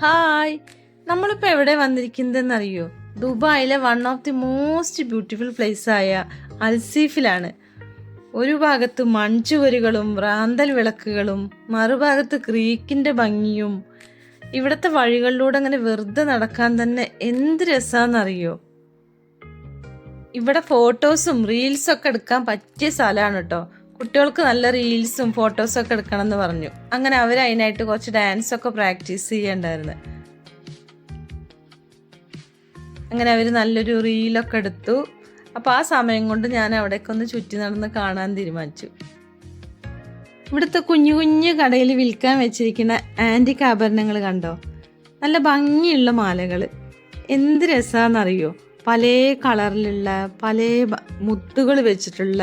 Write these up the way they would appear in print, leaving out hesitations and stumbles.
Hi, നമ്മളിപ്പോൾ എവിടെ വന്നിരിക്കുന്നതെന്നറിയോ? ദുബായിലെ one of the most beautiful place ആയ അൽസീഫിലാണ്. ഒരു ഭാഗത്ത് മൺചുവരുകളും റാന്തൽ വിളക്കുകളും മറുഭാഗത്ത് ക്രീക്കിൻ്റെ ഭംഗിയും. ഇവിടുത്തെ വഴികളിലൂടെ അങ്ങനെ വെറുതെ നടക്കാൻ തന്നെ എന്ത് രസമാണെന്നറിയോ? ഇവിടെ ഫോട്ടോസും റീൽസൊക്കെ എടുക്കാൻ പറ്റിയ സ്ഥലമാണ് കേട്ടോ. കുട്ടികൾക്ക് നല്ല റീൽസും ഫോട്ടോസും ഒക്കെ എടുക്കണം എന്ന് പറഞ്ഞു. അങ്ങനെ അവർ അതിനായിട്ട് കുറച്ച് ഡാൻസൊക്കെ പ്രാക്ടീസ് ചെയ്യണ്ടായിരുന്നു. അങ്ങനെ അവർ നല്ലൊരു റീലൊക്കെ എടുത്തു. അപ്പോൾ ആ സമയം കൊണ്ട് ഞാൻ അവിടേക്ക് ഒന്ന് ചുറ്റി നടന്ന് കാണാൻ തീരുമാനിച്ചു. ഇവിടുത്തെ കുഞ്ഞു കുഞ്ഞു കടയിൽ വിൽക്കാൻ വെച്ചിരിക്കുന്ന ആൻറ്റിക് ആഭരണങ്ങൾ കണ്ടോ? നല്ല ഭംഗിയുള്ള മാലകൾ. എന്ത് രസമാണെന്നറിയോ? പല കളറിലുള്ള പല മുത്തുകൾ വെച്ചിട്ടുള്ള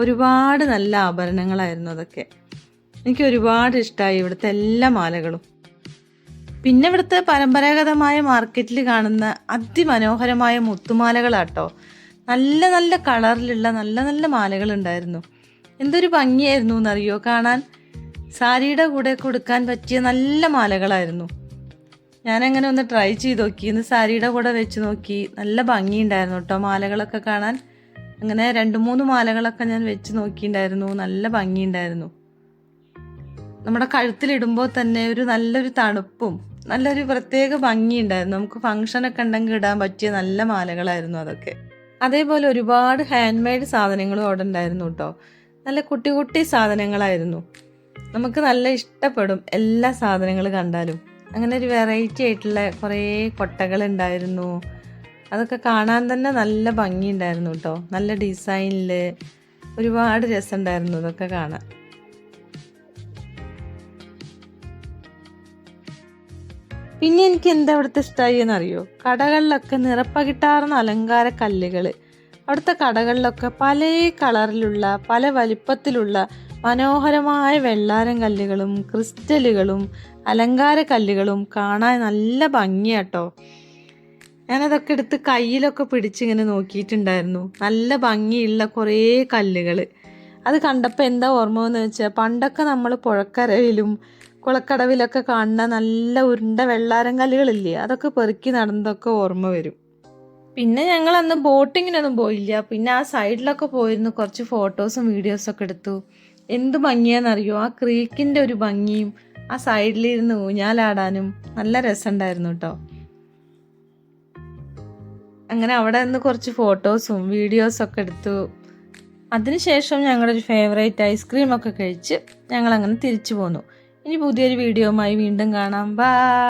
ഒരുപാട് നല്ല ആഭരണങ്ങളായിരുന്നു അതൊക്കെ. എനിക്ക് ഒരുപാട് ഇഷ്ടമായി ഇവിടുത്തെ എല്ലാ മാലകളും. പിന്നെ ഇവിടുത്തെ പരമ്പരാഗതമായ മാർക്കറ്റിൽ കാണുന്ന അതിമനോഹരമായ മുത്തുമാലകളാട്ടോ. നല്ല നല്ല കളറിലുള്ള നല്ല നല്ല മാലകൾ ഉണ്ടായിരുന്നു. എന്തൊരു ഭംഗിയായിരുന്നു എന്നറിയോ കാണാൻ. സാരിയുടെ കൂടെ കൊടുക്കാൻ പറ്റിയ നല്ല മാലകളായിരുന്നു. ഞാനങ്ങനെ ഒന്ന് ട്രൈ ചെയ്ത് നോക്കി. ഇന്ന് സാരിയുടെ കൂടെ വെച്ച് നോക്കി. നല്ല ഭംഗിയുണ്ടായിരുന്നു കേട്ടോ മാലകളൊക്കെ കാണാൻ. അങ്ങനെ 2-3 മാലകളൊക്കെ ഞാൻ വെച്ച് നോക്കിയിട്ടുണ്ടായിരുന്നു. നല്ല ഭംഗിയുണ്ടായിരുന്നു. നമ്മുടെ കഴുത്തിലിടുമ്പോൾ തന്നെ ഒരു നല്ലൊരു തണുപ്പും നല്ലൊരു പ്രത്യേക ഭംഗിയുണ്ടായിരുന്നു. നമുക്ക് ഫംഗ്ഷനൊക്കെ ഉണ്ടെങ്കിൽ ഇടാൻ പറ്റിയ നല്ല മാലകളായിരുന്നു അതൊക്കെ. അതേപോലെ ഒരുപാട് ഹാൻഡ് മെയ്ഡ് സാധനങ്ങളും അവിടെ ഉണ്ടായിരുന്നു കേട്ടോ. നല്ല കുട്ടി കുട്ടി സാധനങ്ങളായിരുന്നു. നമുക്ക് നല്ല ഇഷ്ടപ്പെടും എല്ലാ സാധനങ്ങൾ കണ്ടാലും. അങ്ങനെ ഒരു വെറൈറ്റി ആയിട്ടുള്ള കുറേ കൊട്ടകളുണ്ടായിരുന്നു. അതൊക്കെ കാണാൻ തന്നെ നല്ല ഭംഗിയുണ്ടായിരുന്നു കേട്ടോ. നല്ല ഡിസൈനിൽ ഒരുപാട് രസമുണ്ടായിരുന്നു അതൊക്കെ കാണാൻ. പിന്നെ എനിക്ക് എന്താ അവിടുത്തെ ഇഷ്ടമായി എന്നറിയോ? കടകളിലൊക്കെ നിറപ്പകിട്ടാർന്ന അലങ്കാര കല്ലുകൾ. അവിടുത്തെ കടകളിലൊക്കെ പല കളറിലുള്ള പല വലിപ്പത്തിലുള്ള മനോഹരമായ വെള്ളാരം കല്ലുകളും ക്രിസ്റ്റലുകളും അലങ്കാര കല്ലുകളും കാണാൻ നല്ല ഭംഗിയാട്ടോ. ഞാനതൊക്കെ എടുത്ത് കയ്യിലൊക്കെ പിടിച്ചിങ്ങനെ നോക്കിയിട്ടുണ്ടായിരുന്നു. നല്ല ഭംഗിയുള്ള കുറേ കല്ലുകൾ. അത് കണ്ടപ്പോൾ എന്താ ഓർമ്മ എന്ന് വെച്ചാൽ, പണ്ടൊക്കെ നമ്മൾ പുഴക്കരയിലും കുളക്കടവിലൊക്കെ കാണുന്ന നല്ല ഉരുണ്ട വെള്ളാരം കല്ലുകളില്ലേ, അതൊക്കെ പെറുക്കി നടന്നതൊക്കെ ഓർമ്മ വരും. പിന്നെ ഞങ്ങൾ അന്ന് ബോട്ടിങ്ങിനൊന്നും പോയില്ല. പിന്നെ ആ സൈഡിലൊക്കെ പോയിരുന്നു. കുറച്ച് ഫോട്ടോസും വീഡിയോസൊക്കെ എടുത്തു. എന്ത് ഭംഗിയാണെന്നറിയോ? ആ ക്രീക്കിൻ്റെ ഒരു ഭംഗിയും ആ സൈഡിലിരുന്ന് ഊഞ്ഞാലാടാനും നല്ല രസമുണ്ടായിരുന്നു കേട്ടോ. അങ്ങനെ അവിടെ നിന്ന് കുറച്ച് ഫോട്ടോസും വീഡിയോസൊക്കെ എടുത്തു. അതിനുശേഷം ഞങ്ങളൊരു ഫേവറേറ്റ് ഐസ്ക്രീമൊക്കെ കഴിച്ച് ഞങ്ങളങ്ങനെ തിരിച്ചു പോന്നു. ഇനി പുതിയൊരു വീഡിയോയുമായി വീണ്ടും കാണാം. ബൈ.